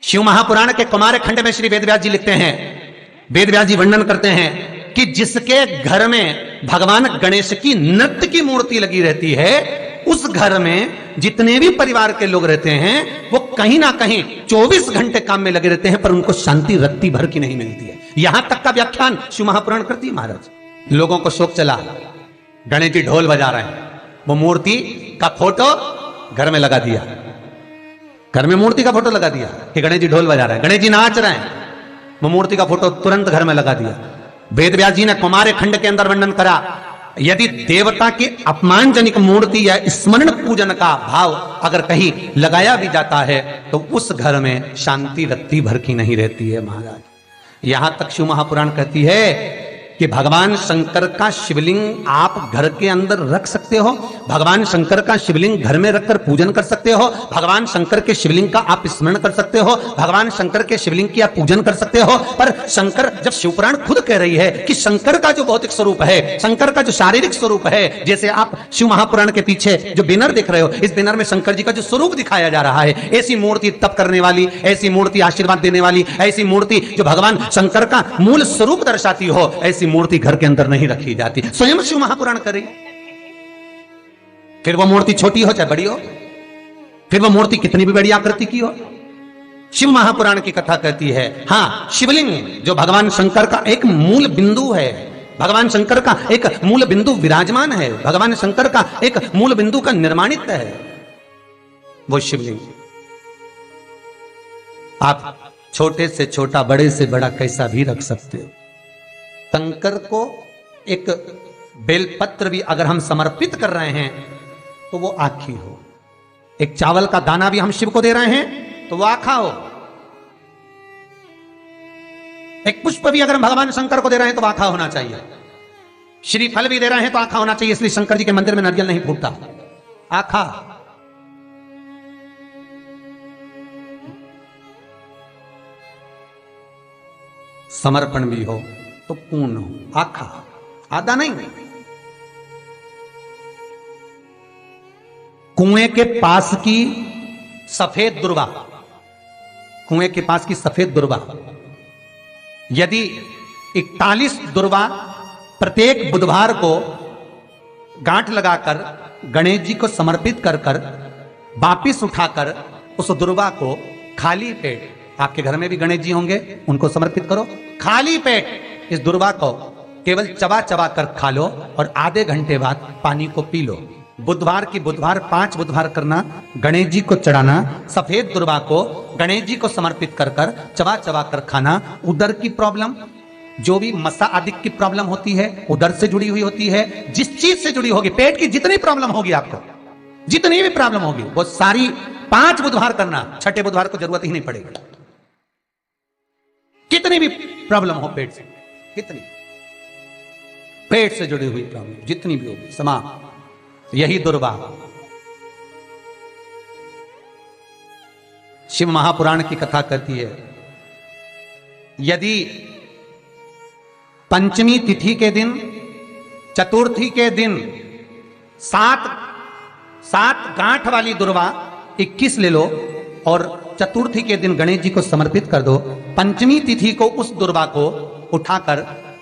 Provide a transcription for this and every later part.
शिव महापुराण के कुमार खंड में श्री वेदव्यास जी लिखते हैं, वेदव्यास जी वर्णन करते हैं कि जिसके घर में भगवान गणेश की नृत्य की मूर्ति लगी रहती है, उस घर में जितने भी परिवार के लोग रहते हैं वो कहीं ना कहीं 24 घंटे काम में लगे रहते हैं, पर उनको शांति रत्ती भर की नहीं मिलती है। यहां तक का व्याख्यान शिव महापुराण करती है महाराज। लोगों को शौक चला, गणेश जी ढोल बजा रहे हैं, वो मूर्ति का फोटो घर में लगा दिया, घर में मूर्ति का फोटो लगा दिया कि गणेश जी ढोल बजा रहे हैं, गणेश जी नाच रहे हैं, वो मूर्ति का फोटो तुरंत घर में लगा दिया। वेदव्यास जी ने कुमार खंड के अंदर वर्णन करा, यदि देवता की अपमानजनक मूर्ति या स्मरण पूजन का भाव अगर कहीं लगाया भी जाता है तो उस घर में शांति रत्ती भर की नहीं रहती है महाराज। यहां तक शिव महापुराण कहती है कि भगवान शंकर का शिवलिंग आप घर के अंदर रख सकते हो, भगवान शंकर का शिवलिंग घर में रखकर पूजन कर सकते हो, भगवान शंकर के शिवलिंग का आप स्मरण कर सकते हो, भगवान शंकर के शिवलिंग की आप पूजन कर सकते हो। पर शंकर, जब शिवपुराण खुद कह रही है कि शंकर का जो भौतिक स्वरूप है, शंकर का जो शारीरिक स्वरूप है, जैसे आप शिव महापुराण के पीछे जो बैनर देख रहे हो, इस बैनर में शंकर जी का जो स्वरूप दिखाया जा रहा है, ऐसी मूर्ति तप करने वाली, ऐसी मूर्ति आशीर्वाद देने वाली, ऐसी मूर्ति जो भगवान शंकर का मूल स्वरूप दर्शाती हो, ऐसी मूर्ति घर के अंदर नहीं रखी जाती। स्वयं शिव महापुराण करे, फिर वो मूर्ति छोटी हो चाहे बड़ी हो, फिर वो मूर्ति कितनी भी बड़ी आकृति की हो, शिव महापुराण की कथा कहती है। हां, शिवलिंग जो भगवान शंकर का एक मूल बिंदु है, भगवान शंकर का एक मूल बिंदु विराजमान है, भगवान शंकर का एक मूल बिंदु का निर्माणित है वो शिवलिंग। आप छोटे से छोटा, बड़े से बड़ा कैसा भी रख सकते हो। शंकर को एक बेलपत्र भी अगर हम समर्पित कर रहे हैं तो वो आखी हो, एक चावल का दाना भी हम शिव को दे रहे हैं तो वो आखा हो, एक पुष्प भी अगर हम भगवान शंकर को दे रहे हैं तो आखा होना चाहिए, श्रीफल भी दे रहे हैं तो आखा होना चाहिए। इसलिए शंकर जी के मंदिर में नारियल नहीं फूटता, आखा। समर्पण भी हो तो पूर्ण हो, आखा, आधा नहीं। कुएं के पास की सफेद दुर्वा, कुएं के पास की सफेद दुर्वा, यदि 41 दुर्वा प्रत्येक बुधवार को गांठ लगाकर गणेश जी को समर्पित कर कर वापिस उठाकर उस दुर्वा को खाली पेट, आपके घर में भी गणेश जी होंगे, उनको समर्पित करो, खाली पेट इस दुर्वा को केवल चबा चबा कर खा लो और आधे घंटे बाद पानी को पी लो। बुधवार की बुधवार 5 बुधवार करना, गणेश जी को चढ़ाना, सफेद दुर्वा को गणेश जी को समर्पित कर कर चबा चबा कर खाना। उदर की प्रॉब्लम, जो भी मसा आदि की प्रॉब्लम होती है, उदर से जुड़ी हुई होती है, जिस चीज से जुड़ी होगी, पेट की जितनी प्रॉब्लम होगी आपको, जितनी भी प्रॉब्लम होगी वो सारी 5 बुधवार करना, छठे बुधवार को जरूरत ही नहीं पड़ेगी। कितनी भी प्रॉब्लम हो पेट से, कितनी पेट से जुड़ी हुई प्रॉब्लम जितनी भी होगी, समाप्त। यही दुर्वा शिव महापुराण की कथा कहती है। यदि पंचमी तिथि के दिन, चतुर्थी के दिन 7 गांठ वाली दुर्वा 21 ले लो और चतुर्थी के दिन गणेश जी को समर्पित कर दो। पंचमी तिथि को उस दुर्वा को उठाकर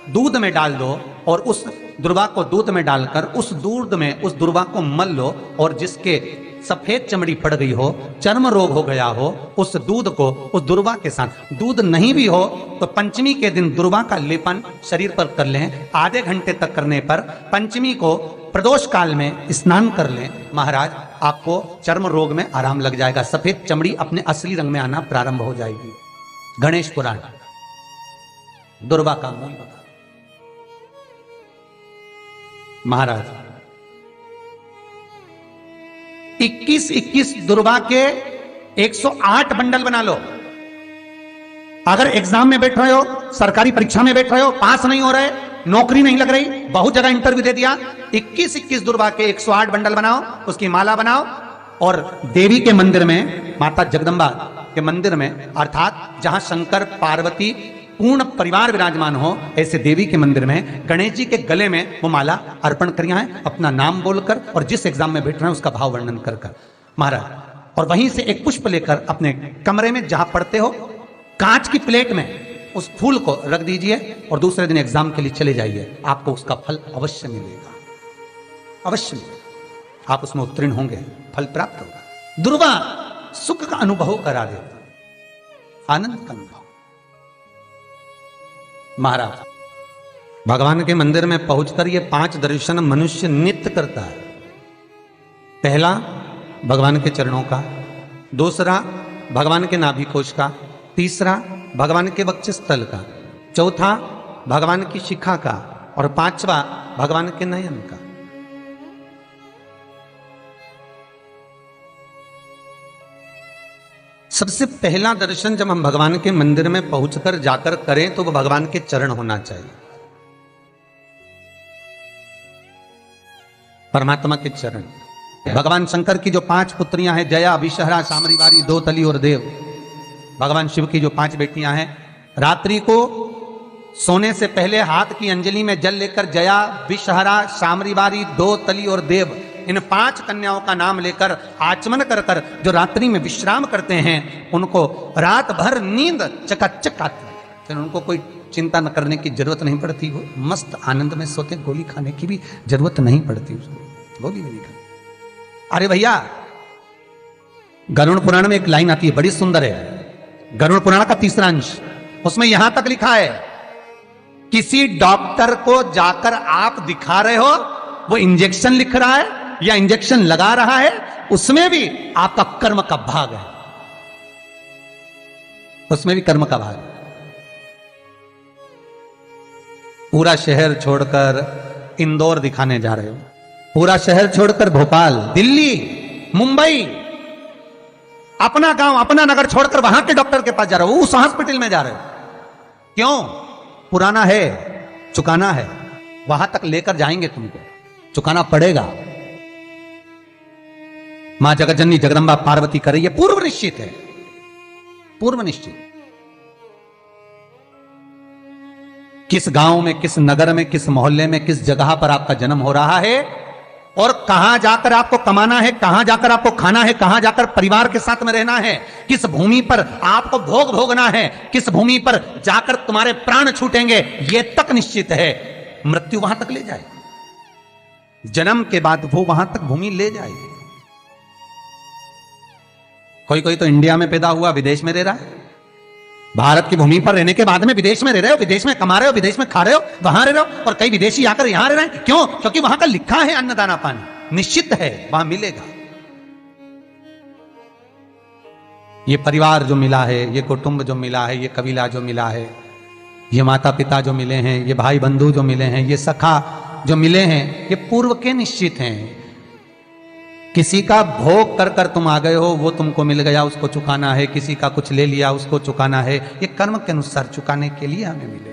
दूध में डाल दो और उस दुर्वा को दूध में डालकर उस दूध में उस दुर्वा को मल लो, और जिसके सफेद चमड़ी पड़ गई हो, चर्म रोग हो गया हो, उस दूध को उस दुर्वा के साथ, दूध नहीं भी हो तो पंचमी के दिन दुर्वा का लेपन शरीर पर कर लें। आधे घंटे तक करने पर पंचमी को प्रदोष काल में स्नान कर लें। महाराज, आपको चर्म रोग में आराम लग जाएगा, सफेद चमड़ी अपने असली रंग में आना प्रारंभ हो जाएगी। गणेश पुराण दुर्वा का मूल बता। महाराज 21 दुर्वा के 108 बंडल बना लो। अगर एग्जाम में बैठ रहे हो, सरकारी परीक्षा में बैठ रहे हो, पास नहीं हो रहे, नौकरी नहीं लग रही, बहुत जगह इंटरव्यू दे दिया, 21 दुर्वा के 108 बंडल बनाओ, उसकी माला बनाओ और देवी के मंदिर में, माता जगदम्बा के मंदिर में, अर्थात जहां शंकर पार्वती पूर्ण परिवार विराजमान हो, ऐसे देवी के मंदिर में गणेश जी के गले में वो माला अर्पण करिए हैं, अपना नाम बोलकर और जिस एग्जाम में बैठ रहे हैं उसका भाव वर्णन कर कर। महाराज और वहीं से एक पुष्प लेकर अपने कमरे में जहां पढ़ते हो कांच की प्लेट में उस फूल को रख दीजिए और दूसरे दिन एग्जाम के लिए चले जाइए, आपको उसका फल अवश्य मिलेगा, अवश्य मिलेगा। आप उसमें उत्तीर्ण होंगे, फल प्राप्त होगा। दुर्वा सुख का अनुभव करा देता, आनंद का अनुभव। महाराज भगवान के मंदिर में पहुंचकर ये 5 दर्शन मनुष्य नित्य करता है। पहला भगवान के चरणों का, दूसरा भगवान के नाभि कोश का, तीसरा भगवान के वक्षस्थल का, चौथा भगवान की शिखा का और 5वां भगवान के नयन का। सबसे पहला दर्शन जब हम भगवान के मंदिर में पहुंचकर जाकर करें तो वो भगवान के चरण होना चाहिए, परमात्मा के चरण। भगवान शंकर की जो 5 पुत्रियां हैं, जया, विषहरा, सामरीवारी, दोतली और देव, भगवान शिव की जो 5 बेटियां हैं, रात्रि को सोने से पहले हाथ की अंजलि में जल लेकर जया, विषहरा, सामरीवारी, दोतली और देव, इन 5 कन्याओं का नाम लेकर आचमन कर कर जो रात्रि में विश्राम करते हैं, उनको रात भर नींद चकाचक आती है, फिर उनको कोई चिंता न करने की जरूरत नहीं पड़ती, वो मस्त आनंद में सोते, गोली खाने की भी जरूरत नहीं पड़ती उसको, गोली भी नहीं खाती। अरे भैया, गरुड़ पुराण में एक लाइन आती है, बड़ी सुंदर है, गरुड़ पुराण का 3रा अंश, उसमें यहां तक लिखा है, किसी डॉक्टर को जाकर आप दिखा रहे हो, वो इंजेक्शन लिख रहा है या इंजेक्शन लगा रहा है, उसमें भी आपका कर्म का भाग है, उसमें भी कर्म का भाग है। पूरा शहर छोड़कर इंदौर दिखाने जा रहे हो, पूरा शहर छोड़कर भोपाल, दिल्ली, मुंबई, अपना गांव, अपना नगर छोड़कर वहां के डॉक्टर के पास जा रहे हो, उस हॉस्पिटल में जा रहे हो, क्यों? पुराना है, चुकाना है, वहां तक लेकर जाएंगे, तुमको चुकाना पड़ेगा। मां जगतजननी जगदंबा पार्वती करे, ये पूर्व निश्चित है, पूर्व निश्चित। किस गांव में, किस नगर में, किस मोहल्ले में, किस जगह पर आपका जन्म हो रहा है और कहां जाकर आपको कमाना है, कहां जाकर आपको खाना है, कहां जाकर परिवार के साथ में रहना है, किस भूमि पर आपको भोग भोगना है, किस भूमि पर जाकर तुम्हारे प्राण छूटेंगे, यह तक निश्चित है। मृत्यु वहां तक ले जाए, जन्म के बाद वो वहां तक भूमि ले जाएगी। कोई कोई तो इंडिया में पैदा हुआ, विदेश में रह रहा है, भारत की भूमि पर रहने के बाद में विदेश में रह रहे हो, विदेश में कमा रहे हो, विदेश में खा रहे हो, वहां रह रहे हो, और कई विदेशी आकर यहां रह रहे हैं, क्यों? क्योंकि वहां का लिखा है अन्नदाना पानी, निश्चित है वहां मिलेगा। ये परिवार जो मिला है, ये कुटुंब जो मिला है, ये कबीला जो मिला है, ये माता पिता जो मिले हैं, ये भाई बंधु जो मिले हैं, ये सखा जो मिले हैं, ये पूर्व के निश्चित हैं। किसी का भोग कर कर तुम आ गए हो, वो तुमको मिल गया, उसको चुकाना है, किसी का कुछ ले लिया, उसको चुकाना है, ये कर्म के अनुसार चुकाने के लिए हमें मिले।